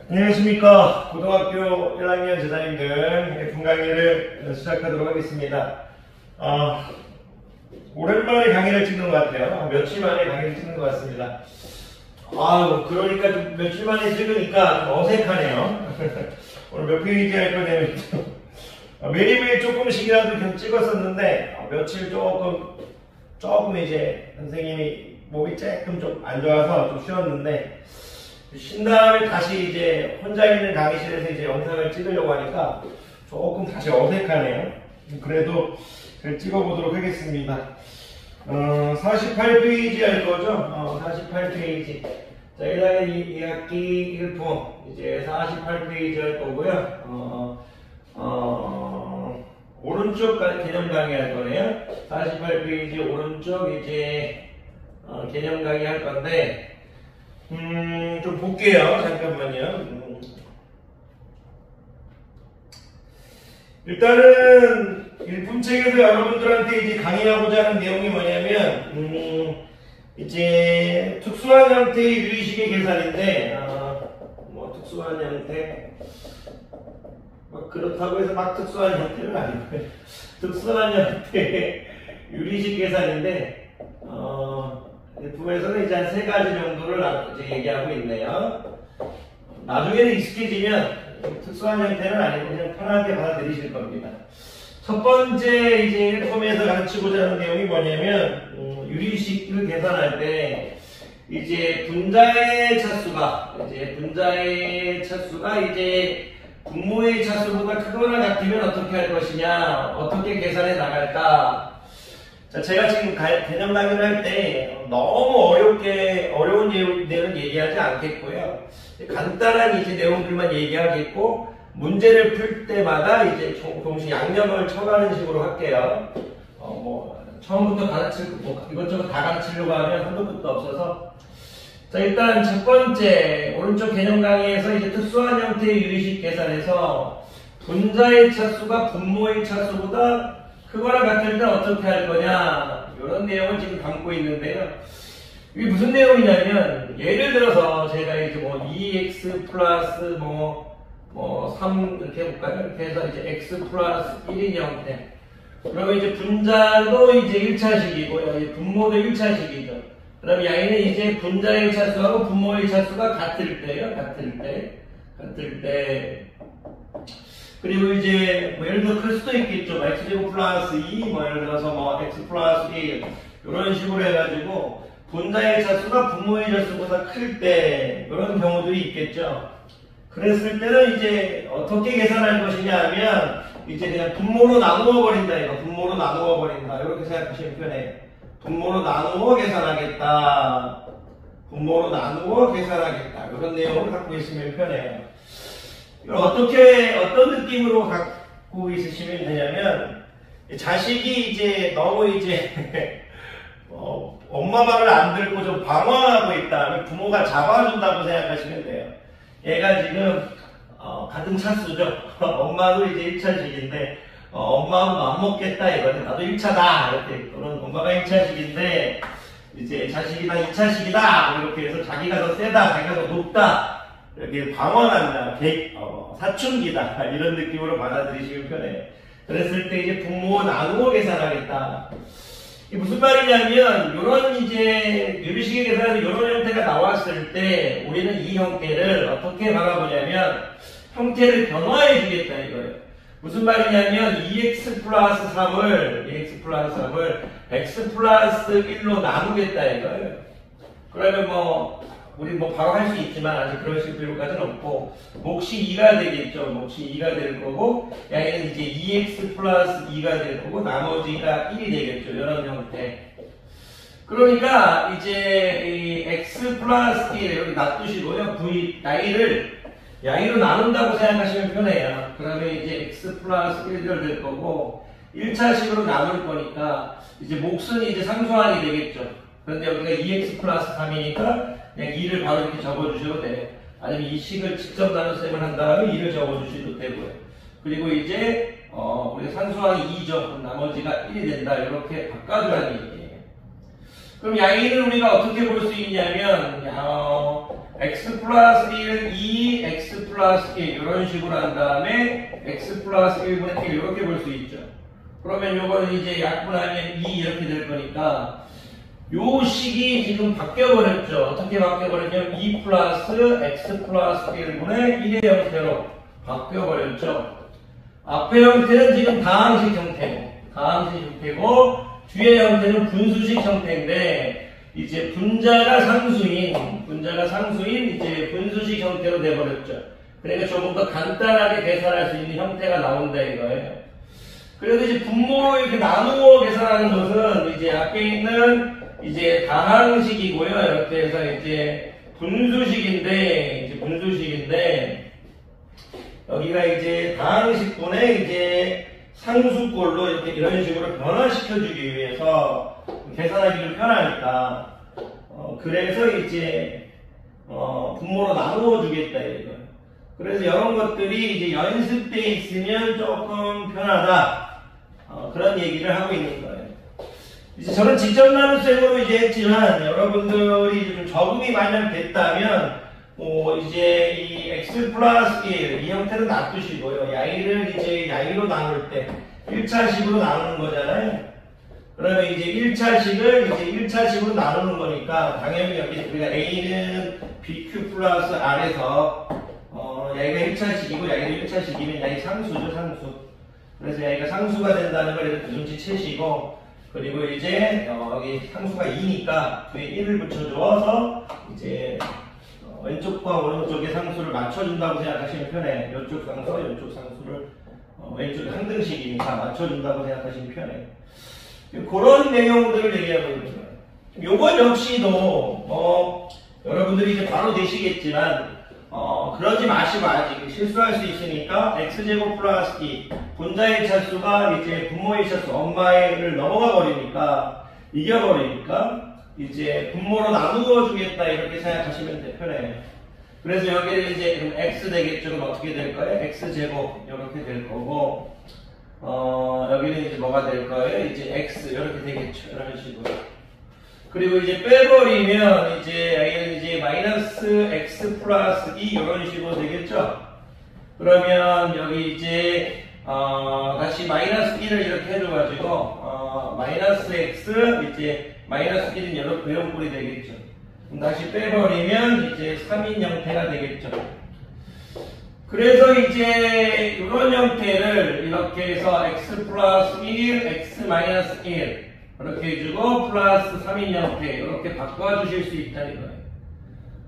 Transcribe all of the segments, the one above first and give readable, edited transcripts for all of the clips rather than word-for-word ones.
안녕하십니까. 고등학교 1학년 제자님들 F 강의를 시작하도록 하겠습니다. 오랜만에 강의를 찍는 것 같아요. 며칠 만에 강의를 찍는 것 같습니다. 그러니까 좀 며칠 만에 찍으니까 좀 어색하네요. 오늘 몇 페이지 할 거냐면 매일매일 조금씩이라도 계속 찍었었는데 며칠 조금 이제 선생님이 몸이 조금 좀 안 좋아서 좀 쉬었는데 쉰 다음에 다시 이제 혼자 있는 강의실에서 이제 영상을 찍으려고 하니까 조금 다시 어색하네요. 그래도 찍어보도록 하겠습니다. 48페이지 할 거죠? 48페이지. 자, 1학년 2학기 1품 이제 48페이지 할 거고요. 오른쪽 개념 강의 할 거네요. 48페이지 오른쪽 이제 개념 강의 할 건데 좀 볼게요. 잠깐만요. 일단은 1품 책에서 여러분들한테 이제 강의하고자 하는 내용이 뭐냐면 이제 특수한 형태의 유리식의 계산인데 특수한 형태 그렇다고 해서 막 특수한 형태는 아니고요. 특수한 형태의 유리식 계산인데 1품에서는 이제 한 3가지 정도를 이제 얘기하고 있네요. 나중에는 익숙해지면 특수한 형태는 아니고 그냥 편하게 받아들이실 겁니다. 첫 번째 이제 1품에서 가르치고자 하는 내용이 뭐냐면 유리식을 계산할 때 이제 분자의 차수가 이제 분모의 차수보다 크거나 같으면 어떻게 할 것이냐, 어떻게 계산해 나갈까. 자, 제가 지금 개념 강의를 할 때 너무 어려운 내용은 얘기하지 않겠고요. 간단한 이제 내용들만 얘기하겠고, 문제를 풀 때마다 이제 조금씩 양념을 쳐가는 식으로 할게요. 처음부터 이것저것 다 가르치려고 하면 한도 끝도 없어서. 자, 일단 첫 번째, 오른쪽 개념 강의에서 이제 특수한 형태의 유리식 계산에서 분자의 차수가 분모의 차수보다 크거나 같을 때 어떻게 할 거냐, 이런 내용을 지금 담고 있는데요. 이게 무슨 내용이냐면, 예를 들어서 제가 이제 2x 플러스 3 이렇게 해볼까요? 이렇게 해서 이제 x 플러스 1인 형태. 그러면 이제 분자도 이제 1차식이고요. 분모도 1차식이죠. 그럼 양에는 이제 분자의 차수하고 분모의 차수가 같을 때요. 같을 때. 그리고 이제 예를 들어 클 수도 있겠죠. x제곱 플러스 2, 예를 들어서 x 플러스 1 이런 식으로 해가지고 분자의 차수가 분모의 차수보다 클 때 이런 경우들이 있겠죠. 그랬을 때는 이제 어떻게 계산할 것이냐 하면 이제 그냥 분모로 나누어 버린다. 분모로 나누어 버린다. 이렇게 생각하시면 편해요. 분모로 나누어 계산하겠다. 이런 내용을 갖고 있으면 편해요. 어떤 느낌으로 갖고 있으시면 되냐면, 자식이 이제 너무 이제, 엄마 말을 안 듣고 좀 방황하고 있다. 부모가 잡아준다고 생각하시면 돼요. 얘가 지금, 같은 차수죠. 엄마도 이제 1차식인데, 엄마하고 맞먹겠다 이거는 나도 1차다. 이렇게, 그런 엄마가 1차식인데, 이제 자식이 다 2차식이다. 이렇게 해서 자기가 더 세다, 자기가 더 높다. 이렇게 방황한다, 사춘기다, 이런 느낌으로 받아들이시면 편해요. 그랬을 때 이제 분모 나누어 계산하겠다. 이게 무슨 말이냐면, 요런 이제 유리식의 계산에서 요런 형태가 나왔을 때, 우리는 이 형태를 어떻게 바라보냐면, 형태를 변화해 주겠다 이거예요. 무슨 말이냐면, 2x 플러스 3을 x 플러스 1로 나누겠다 이거예요. 그러면 우리 바로 할 수 있지만 아직 그러실 필요까지는 없고, 몫이 2가 되겠죠. 몫이 2가 될 거고, 양에는 이제 2x 플러스 2가 될 거고, 나머지가 1이 되겠죠. 이런 형태. 그러니까 이제 이 x 플러스 1 여기 놔두시고요. 양의로 나눈다고 생각하시면 편해요. 그러면 이제 x 플러스 1이 될 거고, 1차식으로 나눌 거니까 이제 몫은 이제 상수항이 되겠죠. 그런데 여기가 2x 플러스 3이니까 그냥 2를 바로 이렇게 적어주셔도 돼요. 아니면 이 식을 직접 나눗셈을 한 다음에 2를 적어주셔도 되고요. 그리고 이제 우리 상수항이 2죠. 그럼 나머지가 1이 된다. 이렇게 바꿔주라는 얘기예요. 그럼 양의를 우리가 어떻게 볼 수 있냐면 x 플러스 1, 2, x 플러스 1 이런 식으로 한 다음에 x 플러스 1분의 1 이렇게 볼 수 있죠. 그러면 요거는 이제 약분하면 2 이렇게 될 거니까 요 식이 지금 바뀌어버렸죠. 어떻게 바뀌어버렸냐면 2 플러스 x 플러스 1분의 1의 형태로 바뀌어버렸죠. 앞의 형태는 지금 다항식 형태고 뒤의 형태는 분수식 형태인데 이제 분자가 상수인 이제 분수식 형태로 돼버렸죠. 그러니까 조금 더 간단하게 계산할 수 있는 형태가 나온다 이거예요. 그래서 이제 분모로 이렇게 나누어 계산하는 것은 이제 앞에 있는 이제 다항식이고요. 이렇게 해서 이제 분수식인데 여기가 이제 다항식분의 이제 상수꼴로 이렇게 이런 식으로 변화시켜주기 위해서 계산하기 좀 편하니까 그래서 이제 분모로 나누어 주겠다 이거. 그래서 이런 것들이 이제 연습돼 있으면 조금 편하다 그런 얘기를 하고 있는 거예요. 이제 저는 직접 나눗셈으로 이제 했지만 여러분들이 좀 적응이 만약 됐다면 이제 이 x 플러스 1 이 형태는 놔두시고요. 야이를 이제 야이로 나눌 때 1차식으로 나누는 거잖아요. 그러면 이제 1차식으로 나누는 거니까 당연히 여기 우리가 a는 bq 플러스 r에서 야이가 1차식이고 야이가 1차식이면 야이 상수죠, 상수. 그래서 야이가 상수가 된다는 걸 이렇게 눈치 채시고 그리고 이제 여기 상수가 2니까 뒤에 1을 붙여주어서 이제 왼쪽과 오른쪽의 상수를 맞춰준다고 생각하시면 편해요. 이쪽 상수를 왼쪽에 한 등식이니까 맞춰준다고 생각하시면 편해요. 그런 내용들을 얘기하고 있는 거예요. 요건 역시도 여러분들이 이제 바로 내시겠지만 그러지 마시고 아직 실수할 수 있으니까 x제곱 플러스 2 분자의 차수가 이제 분모의 차수 엄마를 넘어가 버리니까 이겨버리니까 이제 분모로 나누어 주겠다 이렇게 생각하시면 편해요. 그래서 여기는 이제 그럼 x 되겠죠. 그럼 어떻게 될 거예요? x제곱 이렇게 될 거고 여기는 이제 뭐가 될 거예요? 이제 x 이렇게 되겠죠. 이런 식으로. 그리고 이제 빼버리면 이제 마이너스 x 플러스 2 이런 식으로 되겠죠. 그러면 여기 이제 다시 마이너스 1을 이렇게 해줘가지고 마이너스 x 이제 마이너스 1은 이런 꼴이 되겠죠. 그럼 다시 빼버리면 이제 3인 형태가 되겠죠. 그래서 이제 이런 형태를 이렇게 해서 x 플러스 1, x 마이너스 1 이렇게 해주고 플러스 3인 형태 이렇게 바꿔주실 수 있다는 거예요.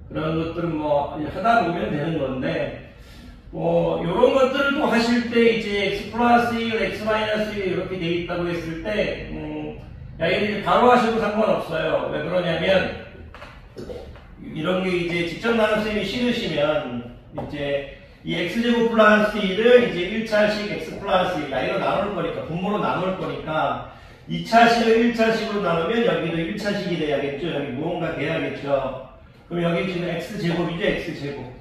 그런 것들은 뭐 하다 보면 되는 건데 이런 것들을 또 하실 때 이제 x 플러스 1, x 마이너스 1 이렇게 돼 있다고 했을 때 이제 바로 하셔도 상관없어요. 왜 그러냐면 이런 게 이제 직접 나눗셈이 싫으시면 이제 이 x제곱 플러스 1을 이제 1차식 x 플러스 1 이거 나눌 거니까 분모로 나눌 거니까 2차식을 1차식으로 나누면 여기도 1차식이 돼야겠죠. 여기 무언가 돼야겠죠. 그럼 여기 지금 x제곱이죠. x제곱.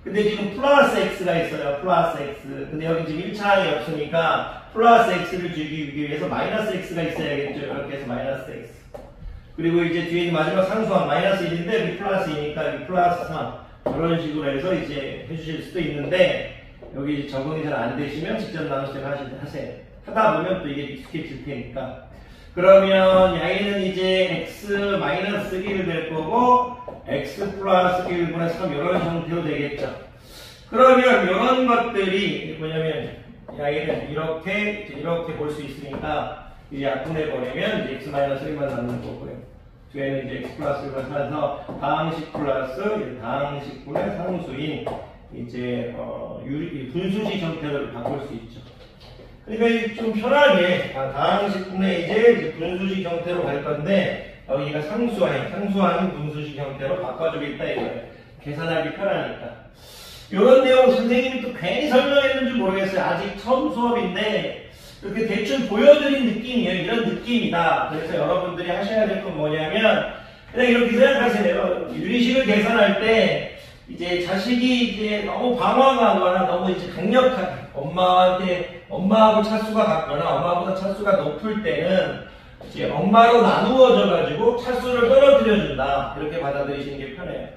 근데 지금 플러스 x가 있어요. 플러스 x. 근데 여기 지금 1차항이 없으니까 플러스 x를 주기 위해서 마이너스 x가 있어야겠죠. 이렇게 해서 마이너스 x. 그리고 이제 뒤에 있는 마지막 상수항 마이너스 1인데 여기 플러스 2니까 여기 플러스 3. 이런 식으로 해서 이제 해주실 수도 있는데 여기 적응이 잘 안 되시면 직접 나눗셈 하세요. 하다 보면 또 이게 익숙해질 테니까. 그러면 야이는 이제 x 마이너스 1 될 거고 x 플러스 1분의 3 이런 형태로 되겠죠. 그러면 이런 것들이 뭐냐면 야이는 이렇게 볼 수 있으니까 이제 약분해 버리면 이제 x 마이너스 1만 남는 거고요. 뒤에는 이제 x 플러스 1만 사서 다항식 플러스 다항식분의 상수인 이제 분수식 형태로 바꿀 수 있죠. 그러니까 좀 편하게 다항식분의 이제 분수식 형태로 갈 건데 여기가 상수항인 분수식 형태로 바꿔주겠다 이거예요. 계산하기 편하니까. 이런 내용 선생님이 또 괜히 설명했는지 모르겠어요. 아직 처음 수업인데 이렇게 대충 보여드린 느낌이에요. 이런 느낌이다. 그래서 여러분들이 하셔야 될 건 뭐냐면 그냥 이렇게 생각하세요. 유리식을 계산할 때 이제 자식이 이제 너무 방황하거나 너무 이제 강력하게 엄마하고 차수가 같거나 엄마보다 차수가 높을 때는 이제 엄마로 나누어져 가지고 차수를 떨어뜨려 준다. 이렇게 받아들이시는 게 편해요.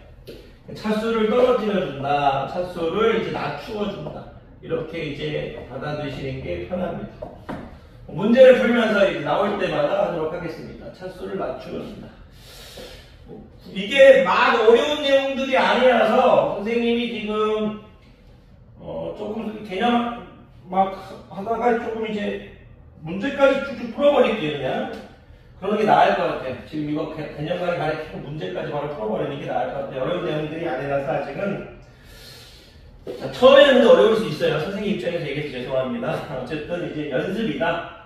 차수를 떨어뜨려준다, 차수를 이제 낮추어준다. 이렇게 이제 받아들이시는 게 편합니다. 문제를 풀면서 이제 나올 때마다 하도록 하겠습니다. 차수를 낮추어준다. 이게 막 어려운 내용들이 아니라서 선생님이 지금 조금 개념 막 하다가 조금 이제 문제까지 쭉쭉 풀어버릴게요. 그냥 그러는 게 나을 것 같아요. 지금 이거 개념까지 가르치고 문제까지 바로 풀어버리는 게 나을 것 같아요. 어려운 내용들이 아니라서 아직은. 자, 처음에는 근데 어려울 수 있어요. 선생님 입장에서 얘기해서 죄송합니다. 어쨌든 이제 연습이다.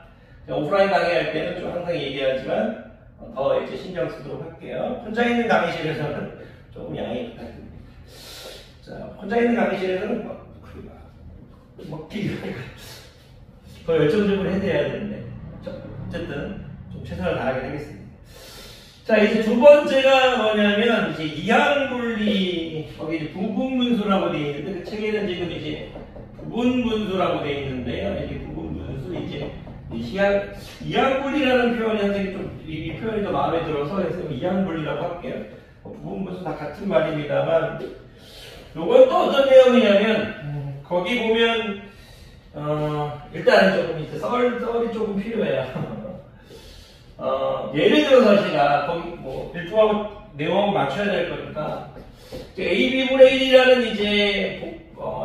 오프라인 강의할 때는 좀 항상 얘기하지만 더 이제 신경 쓰도록 할게요. 혼자 있는 강의실에서는 조금 양해 부탁드립니다. 자, 혼자 있는 강의실에서는 더 열정적으로 해야 되는데 어쨌든 좀 최선을 다하긴 하겠습니다. 자, 이제 두 번째가 뭐냐면 이제 이항분리, 거기 이제 부분분수라고 되어 있는데 그 책에는 지금 이제 부분분수라고 되어 있는데요. 이게 부분분수 이제 이항분리라는 표현이 선생님 좀 이 표현이 더 마음에 들어서 그래서 이항분리라고 할게요. 부분분수 다 같은 말입니다만 요건 또 어떤 내용이냐면 거기 보면 일단은 조금 이제 썰이 조금 필요해요. 예를 들어서 제가 거기 뭐 일조하고 내용하고 맞춰야 될 거니까 AB분의 1이라는 이제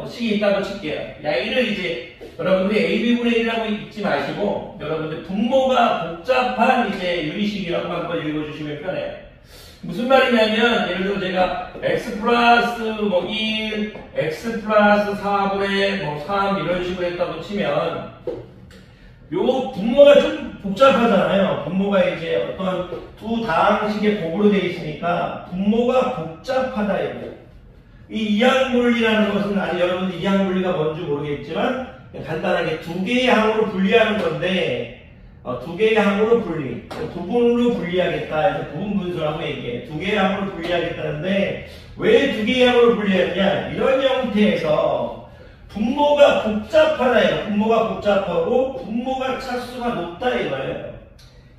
식이 있다고 칠게요. 야, 이를 이제 여러분들이 AB분의 1이라고 읽지 마시고 여러분들 분모가 복잡한 이제 유리식이라고 한번 읽어주시면 편해요. 무슨 말이냐면 예를 들어 제가 x 플러스 뭐 1, x 플러스 4분의 뭐 3 이런 식으로 했다고 치면 요 분모가 좀 복잡하잖아요. 분모가 이제 어떤 두 다항식의 곱으로 되어 있으니까 분모가 복잡하다 이거예요. 이 이항분리라는 것은 아직 여러분들 이항분리가 뭔지 모르겠지만 간단하게 두 개의 항으로 분리하는 건데 두 개의 항으로 분리, 부분으로 분리하겠다 해서 부분분수라고 얘기해요. 두 개의 항으로 분리하겠다는데 왜 두 개의 항으로 분리하느냐? 이런 형태에서 분모가 복잡하다 이거예요. 분모가 복잡하고 분모가 차수가 높다 이거예요.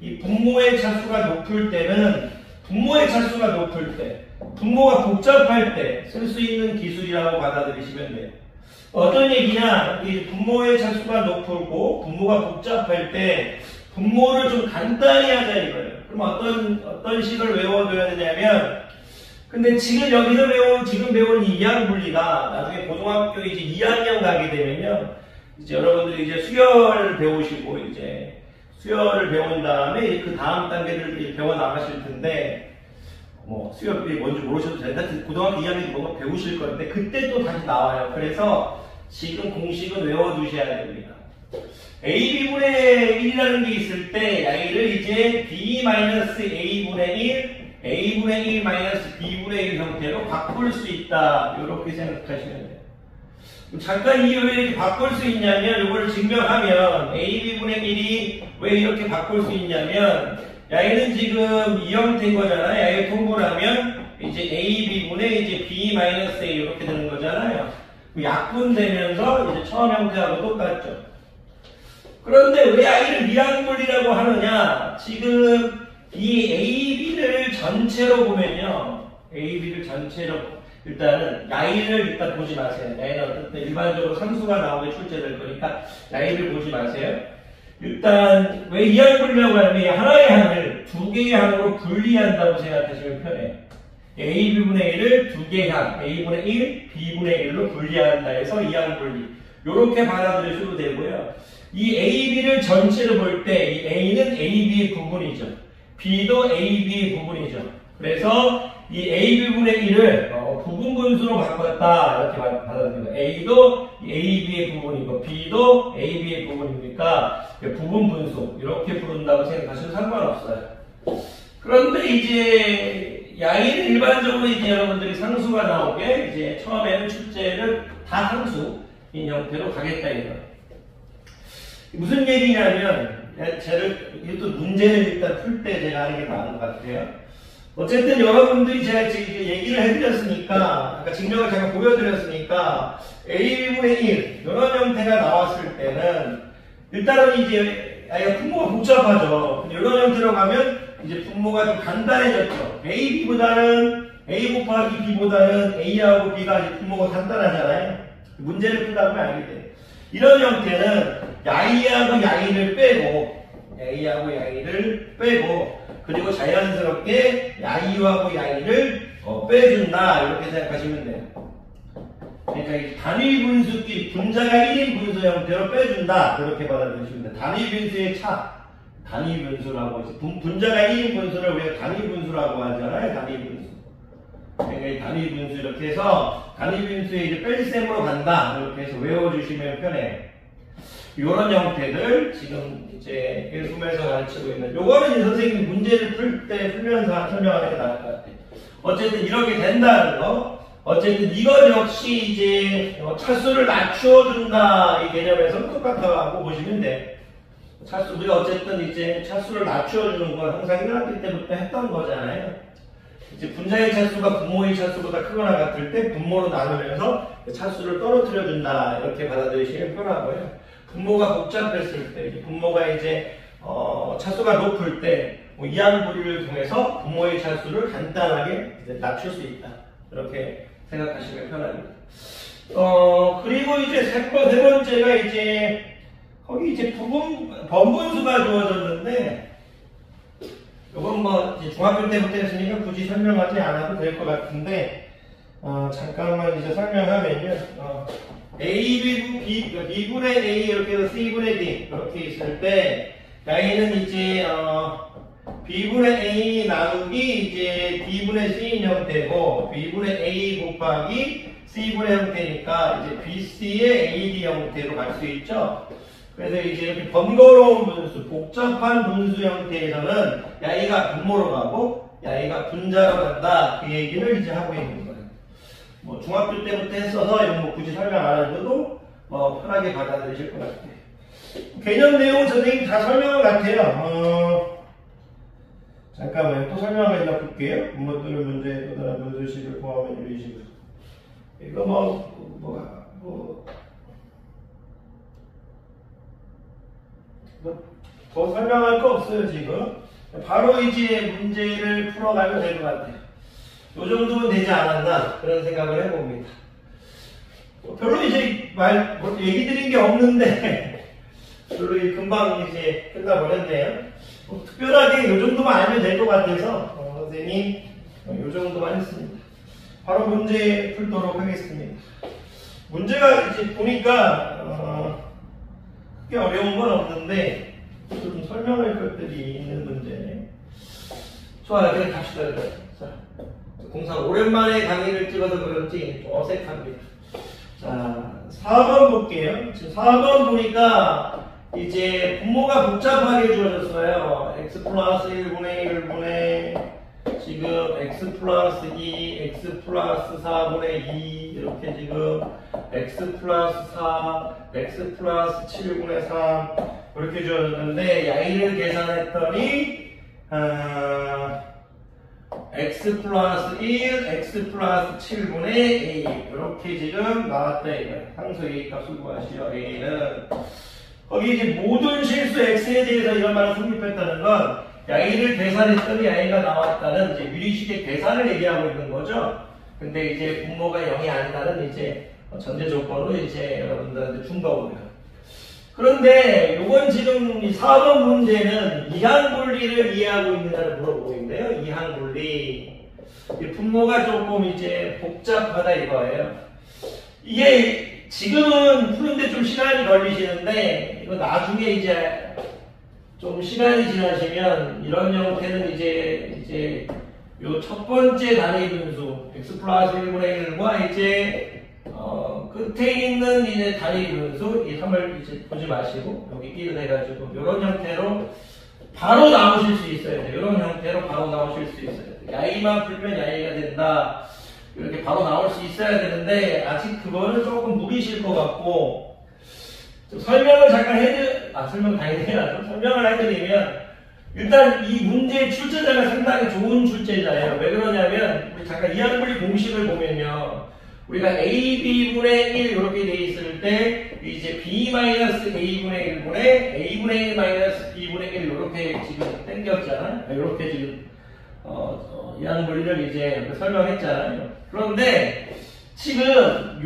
이 분모의 차수가 높을 때는 분모의 차수가 높을 때 분모가 복잡할 때 쓸 수 있는 기술이라고 받아들이시면 돼요. 어떤 얘기냐? 이 분모의 차수가 높고 분모가 복잡할 때 분모를 좀 간단히 하자 이거예요. 그럼 어떤 식을 외워둬야 되냐면 근데 지금 여기서 지금 배운 이항분리가 나중에 고등학교 이제 2학년 가게 되면요. 이제 여러분들이 이제 수열을 배우시고 이제 수열을 배운 다음에 그 다음 단계를 배워 나가실 텐데 뭐 수열이 뭔지 모르셔도 된다. 고등학교 2학년 뭔가 배우실 건데 그때 또 다시 나와요. 그래서 지금 공식은 외워두셔야 됩니다. AB분의 1이라는 게 있을 때 A를 이제 B-A분의 1 A분의 1 마이너스 B분의 1 형태로 바꿀 수 있다. 이렇게 생각하시면 돼요. 잠깐 이게 왜 이렇게 바꿀 수 있냐면 이걸 증명하면 AB분의 1이 왜 이렇게 바꿀 수 있냐면 얘는 지금 이 형태인 거잖아요. 얘를 통보를 하면 이제 AB분의 이제 B 마이너스 A 이렇게 되는 거잖아요. 약분되면서 이제 처음 형태하고 똑같죠. 그런데 왜 I를 이항분리라고 하느냐? 지금 이 AB를 전체로 보면요. AB를 전체로 일단은 I를 일단 보지 마세요. I는 어쨌든 일반적으로 상수가 나오게 출제될 거니까 I를 보지 마세요. 일단 왜 이항분리라고 하냐면 하나의 항을 두 개의 항으로 분리한다고 생각하시면 편해요. A분의 1을 두 개의 항, A분의 1, B분의 1로 분리한다 해서 이항분리. 이렇게 받아들이셔도 되고요. 이 AB를 전체로 볼 때 이 A는 AB의 부분이죠. B도 AB의 부분이죠. 그래서 이 AB분의 1을 부분분수로 바꿨다 이렇게 받아들입니다. A도 AB의 부분이고 B도 AB의 부분이니까 부분분수 이렇게 부른다고 생각하셔도 상관없어요. 그런데 이제 I는 일반적으로 이제 여러분들이 상수가 나오게 이제 처음에는 출제를 다 상수인 형태로 가겠다 이거예요. 무슨 얘기냐면 이것도 문제를 일단 풀 때 제가 하는 게 나은 것 같아요. 어쨌든 여러분들이 제가 지금 얘기를 해드렸으니까 아까 증명을 제가 보여드렸으니까 A분의 1 이런 형태가 나왔을 때는 일단은 이제 분모가 복잡하죠. 근데 이런 형태로 가면 이제 분모가 좀 간단해졌죠. AB보다는 A 곱하기 B보다는 A하고 B가 분모가 간단하잖아요. 문제를 풀다 보면 알게 돼요. 이런 형태는 야이하고 야이를 빼고 그리고 자연스럽게 야이하고 야이를 빼준다 이렇게 생각하시면 돼요. 그러니까 이 단위 분수끼리 분자가 1인 분수 형태로 빼준다 이렇게 받아들이시면 돼요. 단위 분수의 차, 단위 분수라고 해서 분자가 1인 분수를 우리가 단위 분수라고 하잖아요. 단위 분수. 그러니까 이 단위 분수 이렇게 해서 단위 분수에 이제 뺄셈으로 간다 이렇게 해서 외워주시면 편해요. 이런 형태들 지금 이제 일품에서 가르치고 있는 요거는 선생님이 문제를 풀 때 풀면서 설명하는 게 나을 것 같아요. 어쨌든 이렇게 된다는 거, 어쨌든 이것 역시 이제 차수를 낮추어준다 이 개념에서 똑같다고 보시면 돼요. 차수, 우리가 어쨌든 이제 차수를 낮추어주는 건 항상 1학기 때부터 했던 거잖아요. 이제 분자의 차수가 분모의 차수보다 크거나 같을 때 분모로 나누면서 차수를 떨어뜨려준다 이렇게 받아들이시면 편하고요. 분모가 복잡했을 때, 분모가 이제 차수가 높을 때 이항분리를 통해서 분모의 차수를 간단하게 이제 낮출 수 있다 이렇게 생각하시면 편합니다. 그리고 이제 세 번째가 이제 거기 이제 번분수가 주어졌는데. 이건 뭐 이제 중학교 때부터 했으니까 굳이 설명하지 않아도 될 것 같은데 잠깐만 이제 설명하면요. B분의 A 이렇게 해서 C분의 D 이렇게 있을 때 Y는 이제 B분의 A 나누기 이제 D분의 C인 형태고 B분의 A 곱하기 C분의 형태니까 이제 BC의 AD 형태로 갈 수 있죠. 그래서 이제 이렇게 번거로운 분수, 복잡한 분수 형태에서는 야이가 분모로 가고 야이가 분자로 간다 그 얘기를 이제 하고 있는 거예요. 뭐 중학교 때부터 했어서 이런 거 굳이 설명 안 해도 편하게 받아들이실 것 같아요. 개념 내용은 선생님이 다 설명한 것 같아요. 잠깐만요. 또 설명을 해서 볼게요. 분모들은 문제에 또 다른 분수식을 포함한 유리식을. 이거 더 설명할 거 없어요, 지금. 바로 이제 문제를 풀어가면 될 것 같아요. 요 정도면 되지 않았나, 그런 생각을 해봅니다. 별로 이제 얘기 드린 게 없는데, 별로 금방 이제 끝나버렸네요. 특별하게 요 정도만 알면 될 것 같아서, 선생님, 요 정도만 했습니다. 바로 문제 풀도록 하겠습니다. 문제가 이제 보니까, 크게 어려운 건 없는데 좀 설명할 것들이 있는 문제. 좋아요. 그냥 갑시다. 자, 공상 오랜만에 강의를 찍어서 그런지 좀 어색합니다. 자, 4번 볼게요. 지금 4번 보니까 이제 분모가 복잡하게 주어졌어요. x 플러스 1분의 1분의 지금 x 플러스 2, x 플러스 4분의 2 이렇게 지금 x 플러스 4, x 플러스 7분의 3 이렇게 주어졌는데 야이를 계산했더니 x 플러스 1, x 플러스 7분의 a 이렇게 지금 나왔다 이거예요. 상수 a 값을 구하시오. a는 거기 이제 모든 실수 x에 대해서 이런 말을 성립했다는 건 야이를 계산했더니 야이가 나왔다는 이제 유리식의 계산을 얘기하고 있는 거죠. 근데 이제 분모가 0이 아니다는 이제 전제 조건으로 이제 여러분들한테 준 거고요. 그런데 요건 지금 4번 문제는 이항분리를 이해하고 있느냐를 물어보고 있는데요. 이항분리. 분모가 조금 이제 복잡하다 이거예요. 이게 지금은 푸는데 좀 시간이 걸리시는데 이거 나중에 이제 좀 시간이 지나시면 이런 형태는 이제 요 첫 번째 단위 분수 x 플러스 1분의 1과 이제 끝에 있는 이제 단위 분수 이 3을 이제 보지 마시고 여기 1을 해가지고 이런 형태로 바로 나오실 수 있어야 돼요. 이런 형태로 바로 나오실 수 있어야 돼요. 야이만 풀면 야이가 된다. 이렇게 바로 나올 수 있어야 되는데 아직 그거는 조금 무리실 것 같고 좀 설명을 잠깐 설명 당연히 해야죠. 설명을 해드리면 일단 이 문제의 출제자가 상당히 좋은 출제자예요. 왜 그러냐면 우리 잠깐 이항분리 공식을 보면요. 우리가 AB분의 1 이렇게 돼 있을 때 이제 B-A분의 1분의 A분의 1 마이너스 B분의 1 이렇게 지금 땡겼잖아요. 이렇게 지금 이항분리를 이제 설명했잖아요. 그런데 지금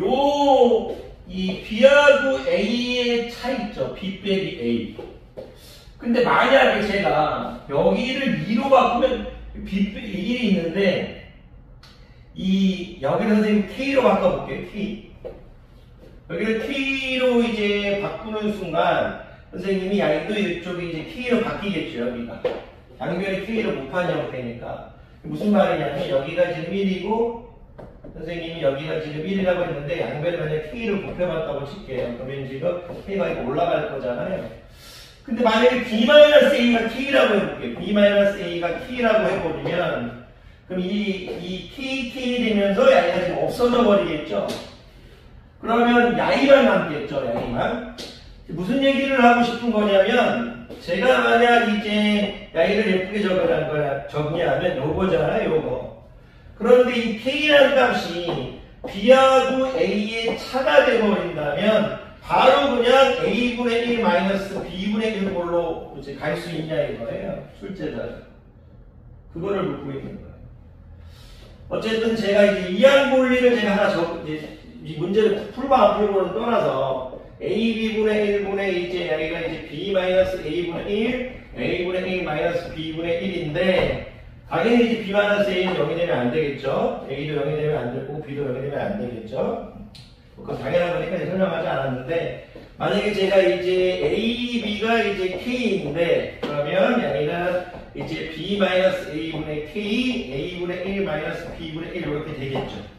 이 B하고 A의 차이 있죠. B 빼기 A. 근데 만약에 제가 여기를 2로 바꾸면 B 빼기 1이 있는데 여기를 선생님 K로 바꿔볼게요. K. 여기를 K로 이제 바꾸는 순간 선생님이 양도 이쪽이 이제 K로 바뀌겠죠. 여기가 양변이 K로 곱한 형태니까 무슨 말이냐면 여기가 지금 1이고 선생님이 여기가 지금 1이라고 했는데 양변을 만약에 K로 곱해봤다고 칠게요. 그러면 지금 K가 이렇게 올라갈 거잖아요. 근데 만약에 B-A가 K라고 해볼게요. B-A가 K라고 해버리면 그럼 이 K 되면서 야이가 지금 없어져 버리겠죠. 그러면 야이만 남겠죠. 야이만. 무슨 얘기를 하고 싶은 거냐면 제가 만약 이제 야이를 예쁘게 적냐면 요거잖아요. 요거. 그런데 이 K라는 값이 B하고 A의 차가 되어버린다면 바로 그냥 A분의 1 마이너스 B분의 1걸로 이제 갈 수 있냐 이거예요. 출제자는. 그거를 묻고 있는 거예요. 어쨌든 제가 이제 이항분리를 제가 하나 이 문제를 풀고 안 풀고는 떠나서 AB분의 1분의 이제 여기가 이제 B 마이너스 A분의 1, A분의 1 마이너스 B분의 1인데 당연히 이제 B 마이너스 A는 0이 되면 안 되겠죠. A도 0이 되면 안 되고 B도 0이 되면 안 되겠죠. 그건 당연한 거니까 설명하지 않았는데 만약에 제가 이제 A, B가 이제 K인데 그러면 여기는 이제 B 마이너스 A분의 K, A분의 1 마이너스 B분의 1 이렇게 되겠죠.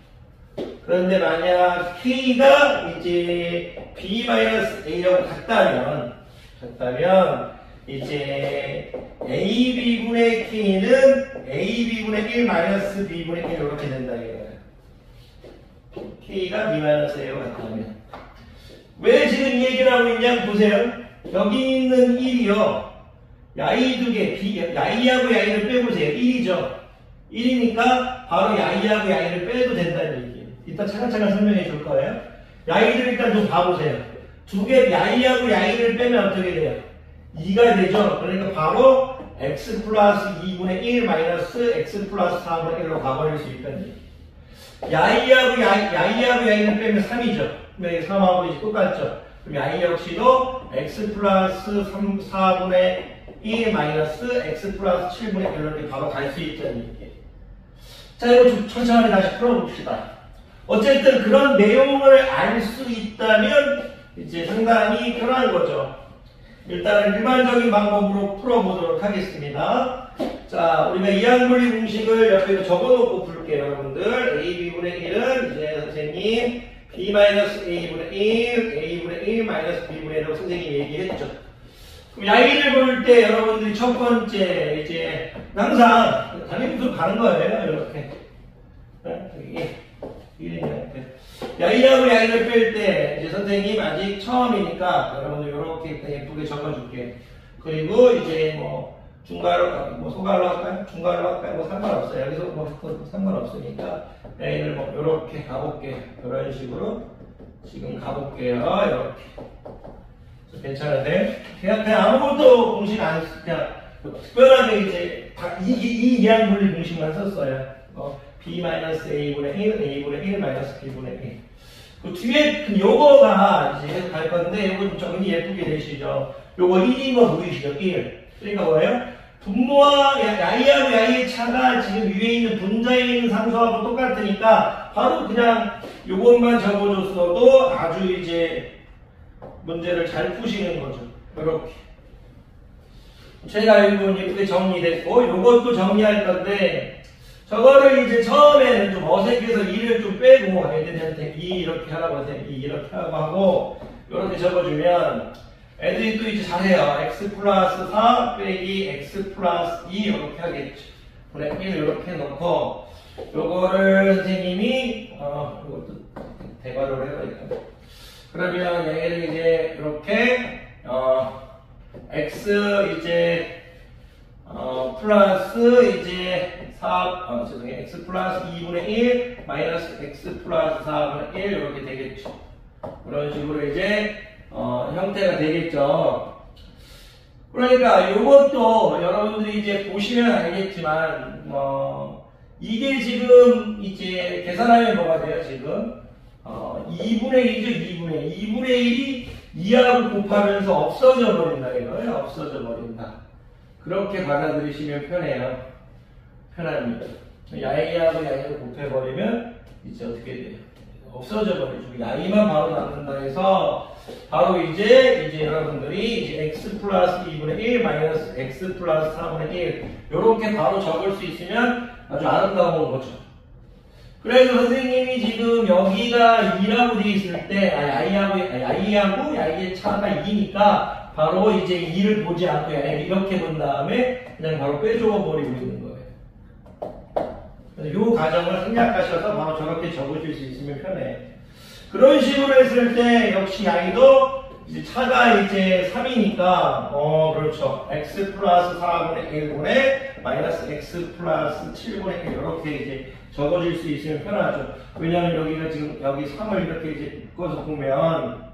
그런데 만약 K가 이제 B 마이너스 A라고 같다면 이제 AB분의 K는 AB분의 1 마이너스 B분의 1 이렇게 된다 이거예요. K가 B 마이너스 A와 같다면 왜 지금 이 얘기를 하고 있냐 보세요. 여기 있는 1이요. 야이 두 개, 야이하고 야이를 빼보세요. 1이죠. 1이니까 바로 야이하고 야이를 빼도 된다는 얘기예요. 이따 차근차근 설명해 줄 거예요. 야이들 일단 좀 봐보세요. 두 개 야이하고 야이를 빼면 어떻게 돼요? 2가 되죠. 그러니까 바로 x 플러스 2분의 1 마이너스 x 플러스 4분의 1로 가버릴 수 있다는 얘기예요. 야이하고 야이를 빼면 3이죠. 그럼 3하고 이제 똑같죠. 그럼 야이 역시도 x 플러스 4분의 1 마이너스 x 플러스 7분의 1 이렇게 바로 갈 수 있다는 얘기예요. 자, 이거 좀 천천히 다시 풀어봅시다. 어쨌든 그런 내용을 알 수 있다면 이제 상당히 편한 거죠. 일단은 일반적인 방법으로 풀어보도록 하겠습니다. 자, 우리가 이항분리 공식을 옆에 적어놓고 풀게요, 여러분들. AB분의 1은 이제 선생님 B-A분의 1, A분의 1 마이너스 B분의 1이라고 선생님이 얘기했죠. 그럼 야이를 볼 때 여러분들이 첫 번째 이제 항상 단위부터 가는 거예요, 이렇게. 야이하고 야이를 뺄 때 이제 선생님 아직 처음이니까 여러분들 이렇게 예쁘게 적어줄게. 그리고 이제 뭐 중괄호, 뭐 소괄호 할까요? 중괄호 할까요? 뭐 상관없어요. 여기서 뭐 상관없으니까 야이를 뭐 이렇게 가볼게. 이런 식으로 지금 가볼게요. 이렇게. 괜찮은데? 그냥 아무것도 공식 안 그냥 특별하게 이제 이 이항분리 공식만 썼어요. B-A분의 1, A분의 1 마이너스 B분의 1. 그 뒤에 요거가 이제 갈 건데 요거 좀 정리 예쁘게 되시죠. 요거 1인 거 보이시죠? 1. 그러니까 뭐예요? 분모와 야이하고 야이의 차가 지금 위에 있는 분자에 있는 상수하고 똑같으니까 바로 그냥 요것만 적어줬어도 아주 이제 문제를 잘 푸시는 거죠. 이렇게. 제가 알고 예쁘게 정리됐고 요것도 정리할 건데 저거를 이제 처음에는 좀 어색해서 2를 좀 빼고 애들한테 2 이렇게 하라고 하세요. 2 이렇게 하고 이렇게 적어주면 애들이 또 이제 잘해요. x 플러스 4 빼기 x 플러스 2 이렇게 하겠죠. 그래 1 이렇게 놓고 요거를 선생님이 이것도 대괄호를 해버릴까요? 그러면 얘를 이제 이렇게 x 이제 플러스 이제 죄송해요. x 플러스 2분의 1 마이너스 x 플러스 4분의 1 이렇게 되겠죠. 그런 식으로 이제 형태가 되겠죠. 그러니까 이것도 여러분들이 이제 보시면 알겠지만, 이게 지금 이제 계산하면 뭐가 돼요, 지금? 2분의 1이죠, 2분의 1이 2하고 곱하면서 없어져 버린다, 이거예요. 없어져 버린다. 그렇게 받아들이시면 편합니다. 야이하고 야이를 곱해버리면 이제 어떻게 돼요? 없어져 버리죠. 야이만 바로 남는다 해서 바로 이제 여러분들이 이제 x 플러스 2분의 1 마이너스 x 플러스 4분의 1 이렇게 바로 적을 수 있으면 아주 아름다운 거죠. 그래서 선생님이 지금 여기가 2라고 되어 있을 때 야이하고 야이의 차가 2니까 바로 이제 2를 보지 않고 야이를 이렇게 본 다음에 그냥 바로 빼줘 버리고 있는 거예요. 이 과정을 생략하셔서 바로 저렇게 적으실 수 있으면 편해. 그런 식으로 했을 때 역시 야이도 이제 차가 이제 3이니까 그렇죠. x 플러스 4분의 1분의 마이너스 x 플러스 7분의 1 이렇게 이제 적어질 수 있으면 편하죠. 왜냐하면 여기가 지금 여기 3을 이렇게 이제 묶어서 보면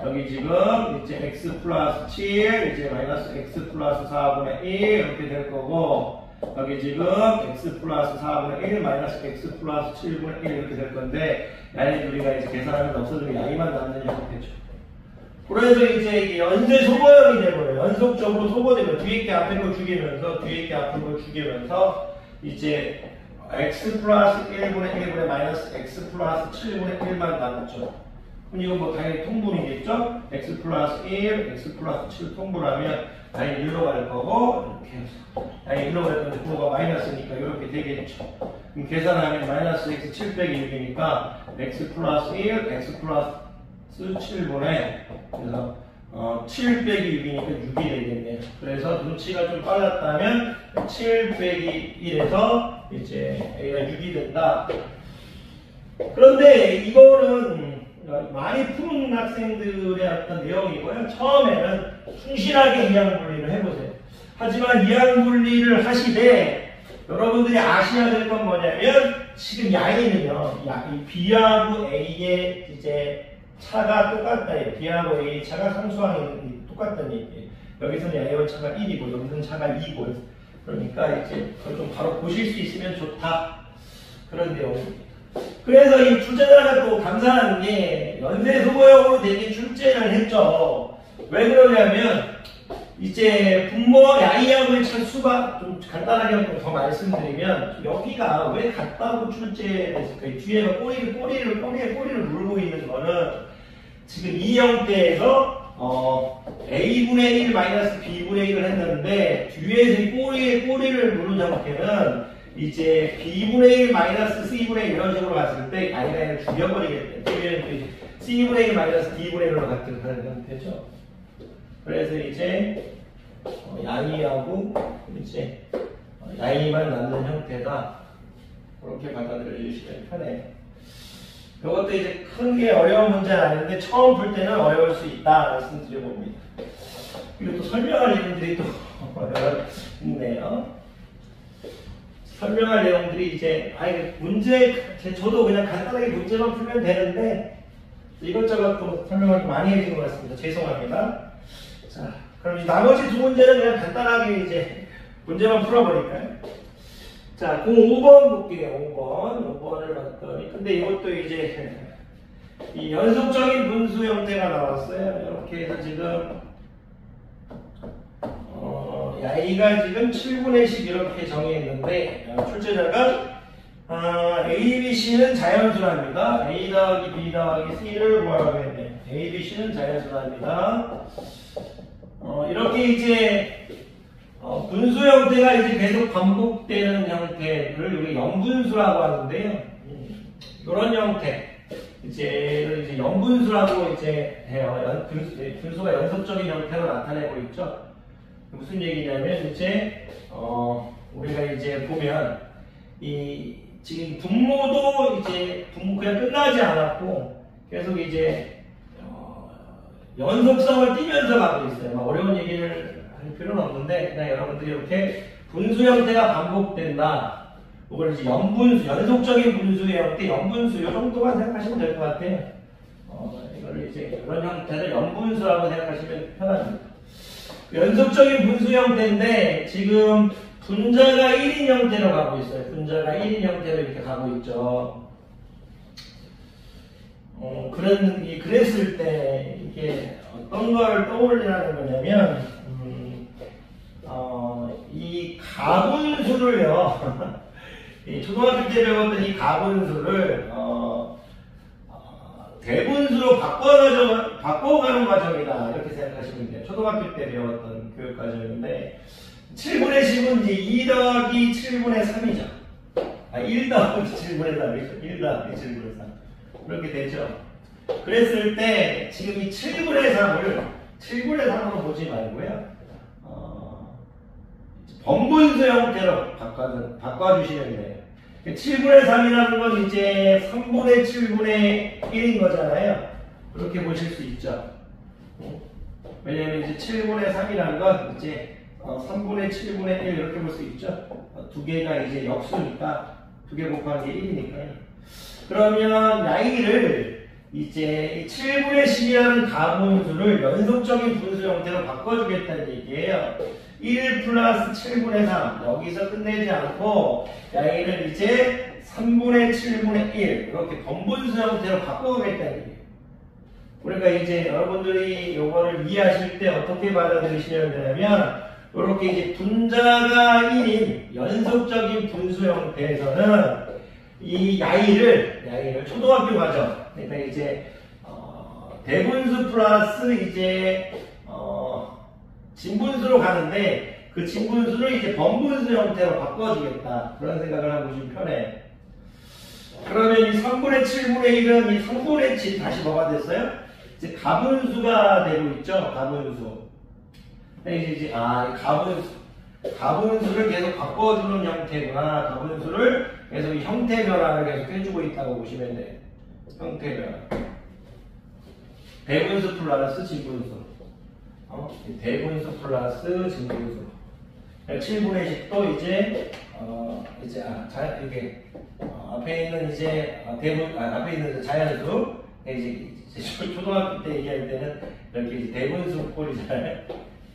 여기 지금 이제 x 플러스 7 이제 마이너스 x 플러스 4분의 1 이렇게 될 거고. 여기 지금 x 플러스 4분의 1 마이너스 x 플러스 7분의 1 이렇게 될 건데 야이 우리가 이제 계산하면 없어지면 야이만 남는 형태죠. 그래서 이제 이게 연쇄 소거형이 되고요. 연속적으로 소거되고 뒤에 게 앞에 걸 죽이면서 이제 x 플러스 1분의 1분의 마이너스 x 플러스 7분의 1만 남았죠. 그럼 이건 뭐 당연히 통분이겠죠? x 플러스 1, x 플러스 7 통분하면 야이 1로 갈 거고 이렇게 해서 야이 1로 갈 건데 부호가 마이너스니까 이렇게 되겠죠. 그럼 계산하면 마이너스 x 7 빼기 6이니까 x 플러스 1, x 플러스 7분의 그래서 7 빼기 6이니까 6이 되겠네요. 그래서 눈치가 좀 빨랐다면 7 빼기 1에서 이제 A가 6이 된다. 그런데 이거는 많이 푸는 학생들의 어떤 내용이고요. 처음에는 충실하게 이항분리를 해보세요. 하지만 이항분리를 하시되 여러분들이 아셔야 될 건 뭐냐면 지금 야이는요, 이 B하고 A의 이제 차가 똑같다. B하고 A의 차가 상수항이 똑같다는 얘기예요. 여기서는 야이와 차가 1이고 여기서는 차가 2고 그러니까 이제 그걸 좀 바로 보실 수 있으면 좋다. 그런 내용입니다. 그래서 이 출제자가 또 감사한 게 연쇄 소거형으로 되게 출제를 했죠. 왜 그러냐면 이제 분모 야이하고의 차수가 좀 간단하게 더 말씀드리면 여기가 왜 같다고 출제했을까? 뒤에가 꼬리를 물고 있는 거는 지금 이 형태에서 a분의 1 마이너스 b분의 1을 했는데 뒤에서 이 꼬리를 무는 형태는 이제 b분의 1 마이너스 c분의 1 이런 식으로 갔을 때 아이가 죽여버리겠대. 뒤에는 c분의 1 마이너스 d분의 1로 같은 그런 형태죠. 그래서 이제 양이하고 이제 양이만 남는 형태다. 그렇게 받아들여 주시면 편해요. 이것도 이제 큰 게 어려운 문제는 아닌데 처음 풀 때는 어려울 수 있다 말씀드려봅니다. 그리고 또 설명할 내용들이 또 있네요. 설명할 내용들이 이제 저도 그냥 간단하게 문제만 풀면 되는데 이것저것 또 설명을 많이 해준 것 같습니다. 죄송합니다. 자, 그럼 나머지 두 문제는 그냥 간단하게 이제 문제만 풀어버릴까요? 자, 5번 볼게요. 5번을 봤더니 근데 이것도 이제 이 연속적인 분수 형태가 나왔어요. 이렇게 해서 지금 야이가 지금 7분의 10 이렇게 정해있는데 출제자가 A, B, C는 자연수랍니다. A 더하기 B 더하기 C를 구하라고 했네요. A, B, C는 자연수랍니다. 이렇게 이제 분수 형태가 이제 계속 반복되는 형태를 우리가 연분수라고 하는데요. 이런 형태 이제 연분수라고 이제 해요. 분수가 연속적인 형태로 나타내고 있죠. 무슨 얘기냐면 이제 우리가 이제 보면 이 지금 분모도 이제 그냥 끝나지 않았고 계속 이제 연속성을 띠면서 가고 있어요. 어려운 얘기를 할 필요는 없는데 그냥 여러분들이 이렇게 분수 형태가 반복된다. 이걸 이제 연분수, 연속적인 분수의 형태, 연분수 이 정도만 생각하시면 될 것 같아요. 이거를 이제 이런 형태를 연분수라고 생각하시면 편합니다. 연속적인 분수 형태인데 지금 분자가 1인 형태로 가고 있어요. 분자가 1인 형태로 이렇게 가고 있죠. 그랬을 때 이게 어떤 걸 떠올리라는 거냐면 이 가분수를요. 이 초등학교 때 배웠던 이 가분수를 대분수로 바꿔가는 과정이다 이렇게 생각하시면 돼요. 초등학교 때 배웠던 교육 과정인데 7분의 10은 이제 2 더하기 7분의 3이죠. 1 더하기 7분의 3이죠. 1 더하기 7분의 3 그렇게 되죠. 그랬을 때 지금 이 7분의 3으로 보지 말고요. 번분수 형태로 바꿔주시면 돼요. 7분의 3이라는 건 이제 3분의 7분의 1인 거잖아요. 그렇게 보실 수 있죠. 왜냐면 이제 7분의 3이라는 건 이제 3분의 7분의 1 이렇게 볼 수 있죠. 두 개가 이제 역수니까 두 개 곱하는 게 1이니까요. 그러면 y를 이제 7분의 10이라는 가분수를 연속적인 분수 형태로 바꿔주겠다는 얘기예요. 1 플러스 7분의 3 여기서 끝내지 않고 y를 이제 3분의 7분의 1 이렇게 번분수 형태로 바꿔보겠다는 얘기예요. 그러니까 이제 여러분들이 이거를 이해하실 때 어떻게 받아들이시면 되냐면 이렇게 이제 분자가 1인 연속적인 분수 형태에서는 이 y를 초등학교 과정 그러니까 이제 대분수 플러스 이제 진분수로 가는데 그 진분수를 이제 번분수 형태로 바꿔주겠다 그런 생각을 하고 보시면 편해요. 그러면 이 3분의 7분의 1은 이 3분의 7 다시 뭐가 됐어요? 이제 가분수가 되고 있죠. 가분수. 이제 가분수를 계속 바꿔주는 형태구나. 가분수를 계속 이 형태 변화를 계속 해주고 있다고 보시면 돼요. 형태 변화. 대분수 플러스 진분수. 대분수 플러스 진분수. 7분의 10도 이제 이게 앞에 있는 이제 앞에 있는 자연수 이제 초등학교 때 얘기할 때는 이렇게 대분수 꼴이잖아요.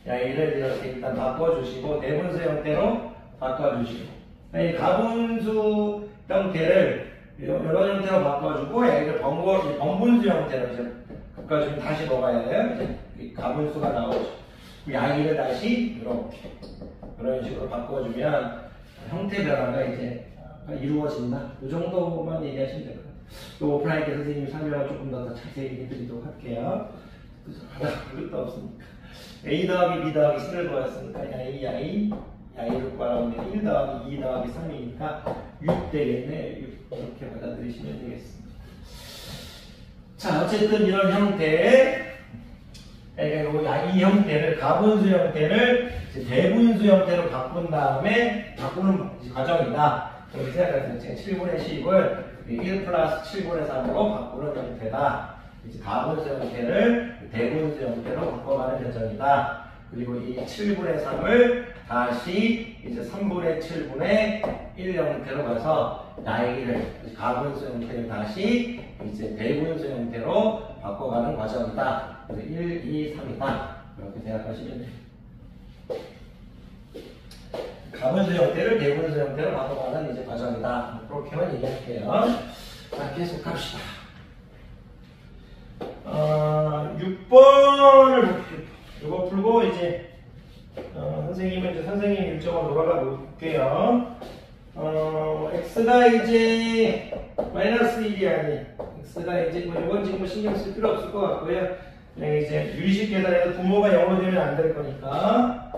y를 이렇게 일단 바꿔주시고 대분수 형태로 바꿔주시고 가분수 형태를 이런 형태로 바꿔주고 y를 번분수 형태로 이제 바꿔주면 다시 뭐가 해요? 이제 가분수가 나오죠. y를 다시 이렇게 이런 식으로 바꿔주면 형태 변화가 이제 이루어진다. 이 정도만 얘기하시면 될 것 같아요. 또 오프라인 때 선생님이 설명을 조금 더 자세히 해드리도록 할게요. 하다 것도 없으니까. a 더하기 b 더하기 c를 구했으니까 y를 구하면 1 더하기 2 더하기 3이니까 6 되겠네. 6 이렇게 받아들이시면 되겠습니다. 자, 어쨌든 이런 형태 그러니까 이 형태를 가분수 형태를 대분수 형태로 바꾼 다음에 바꾸는 과정이다. 그렇게 생각하시면 7분의 10을 1 플러스 7분의 3으로 바꾸는 형태다. 이제 가분수 형태를 대분수 형태로 바꿔가는 과정이다. 그리고 이 7분의 3을 다시 이제 3분의 7분의 1 형태로 가서 y를 가분수 형태를 다시 이제 대분수 형태로 바꿔가는 과정이다. 그래서 1, 2, 3이다. 이렇게 생각하시면 돼요. 가분수 형태를 대분수 형태로 바꿔가는 이제 과정이다. 그렇게만 얘기할게요. 자, 계속 갑시다. 6번을 이거 풀고 이제 선생님 일정으로 돌아가 볼게요. x가 이제 마이너스 1이 아닌 x가 이제 이건 지금 신경 쓸 필요 없을 것 같고요. 이제 유리식 계산에서 분모가 0으로 되면 안 될 거니까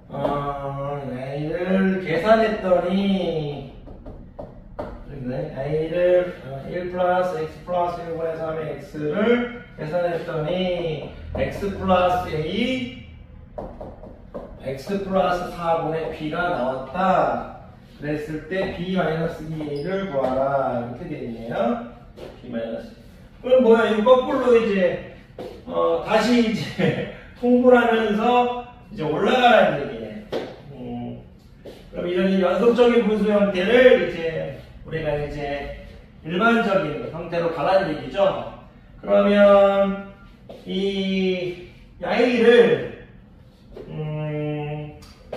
y를 계산했더니 y를 1 플러스 x 플러스 1분의 3의 x를 계산했더니 x 플러스 a x 플러스 4분의 b가 나왔다. 그랬을 때 b 마이너스 2a를 구하라. 이렇게 되어 있네요. b 마이너스. 그럼 뭐야? 이거 거꾸로 이제 다시 이제 통분하면서 이제 올라가라는 얘기예요. 그럼 이런 연속적인 분수 형태를 이제 우리가 이제 일반적인 형태로 가라는 얘기죠. 그러면 이 Y를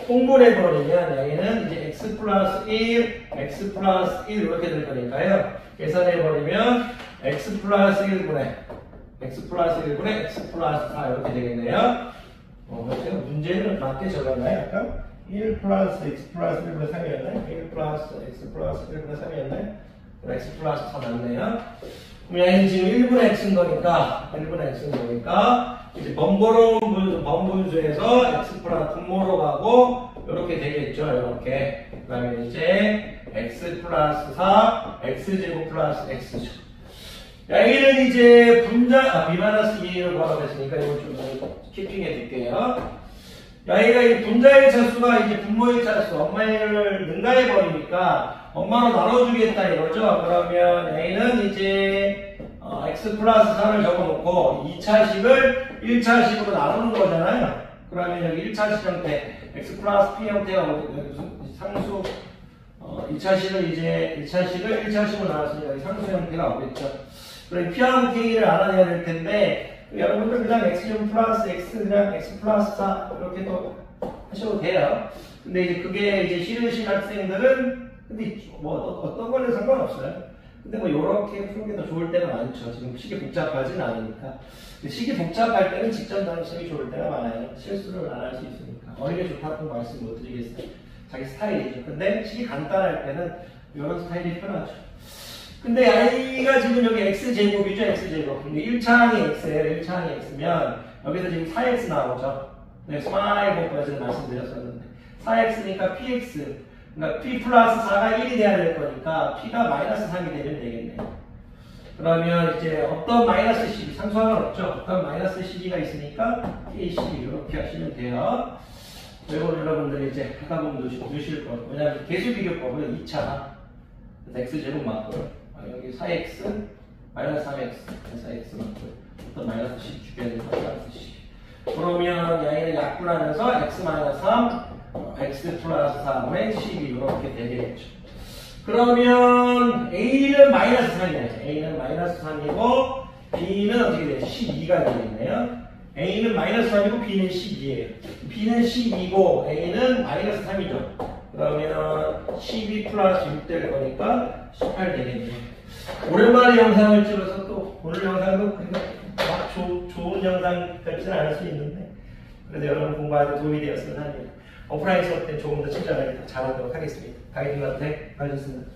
통분해버리면 Y는 이제 x 플러스 1, x 플러스 1 이렇게 될 거니까요. 계산해버리면 x 플러스 1분의 x 플러스 1분의 x 플러스 4 이렇게 되겠네요. 제가 문제를 맞게 적었나요? 약간 1 플러스 x 플러스 1분의 3이었나요? 1 플러스 x 플러스 1분의 3이었나요? x 플러스 4 맞네요. 그럼 얘는 지금 1분의 x인 거니까 이제 번분수에서 x 플러스 분모로 가고 이렇게 되겠죠. 이렇게. 그 다음에 이제 x 플러스 4 x제곱 플러스 x죠. Y는 이제 b-2를 구하라고 했으니까 이걸 좀 키핑해 둘게요. Y가 이 분자의 차수가 이제 분모의 차수, 엄마를 능가해 버리니까 엄마로 나눠주겠다 이거죠. 그러면 A는 이제 x 플러스 3을 적어놓고 2차식을 1차식으로 나누는 거잖아요. 그러면 여기 1차식 형태, x 플러스 p 형태가 상수, 2차식을 1차식으로 나눴으니까 여기 상수 형태가 오겠죠. 그럼 P하고 K를 알아내야 될 텐데, 여러분들 그냥 X제곱 플러스 X, 그냥 X 플러스 4, 이렇게 또 하셔도 돼요. 근데 이제 그게 이제 싫으신 학생들은, 근데 뭐 어떤 거는 상관없어요. 근데 뭐 요렇게 푸는 게 더 좋을 때가 많죠. 지금 식이 복잡하진 않으니까. 식이 복잡할 때는 직전 단식이 좋을 때가 많아요. 실수를 안 할 수 있으니까. 어느 게 좋다고 말씀 못 드리겠어요. 자기 스타일이죠. 근데 식이 간단할 때는 이런 스타일이 편하죠. 근데 I가 지금 여기 X제곱이죠, X제곱. 근데 1차항이 X예요, 1차항이 X면, 여기서 지금 4X 나오죠. 네, 4X까지는 말씀드렸었는데. 4X니까 PX. 그러니까 P 플러스 4가 1이 돼야 될 거니까, P가 마이너스 3이 되면 되겠네요. 그러면 이제 어떤 마이너스 12, 상수항은 없죠. 어떤 마이너스 12가 있으니까, P 12 이렇게 하시면 돼요. 그리고 여러분들이 이제 하다 보면 넣으실 거예요. 왜냐하면 계수비교법은 2차. X제곱 맞고요. 여기 4x, 마이너스 3x, 4x 맞고요. 어떤 마이너스 10 주변에 마이너스 10. 그러면 Y는 약분하면서 x 마이너스 3, x 플러스 3의 12 이렇게 되겠죠. 그러면 A는 마이너스 3이에요. A는 마이너스 3이고 B는 어떻게 돼요? 12가 되겠네요. A는 마이너스 3이고 B는 12예요. B는 12고 A는 마이너스 3이죠. 그러면 12 플러스 6 될 거니까 18 되겠네요. 오랜만에 영상을 찍어서 또 오늘 영상도 막 좋은 영상 같지는 않을 수 있는데 그래도 여러분 공부하는 데 도움이 되었으면 합니다. 오프라인 수업 때 조금 더 친절하게 잘하도록 하겠습니다. 가이드님한테 가르쳤습니다.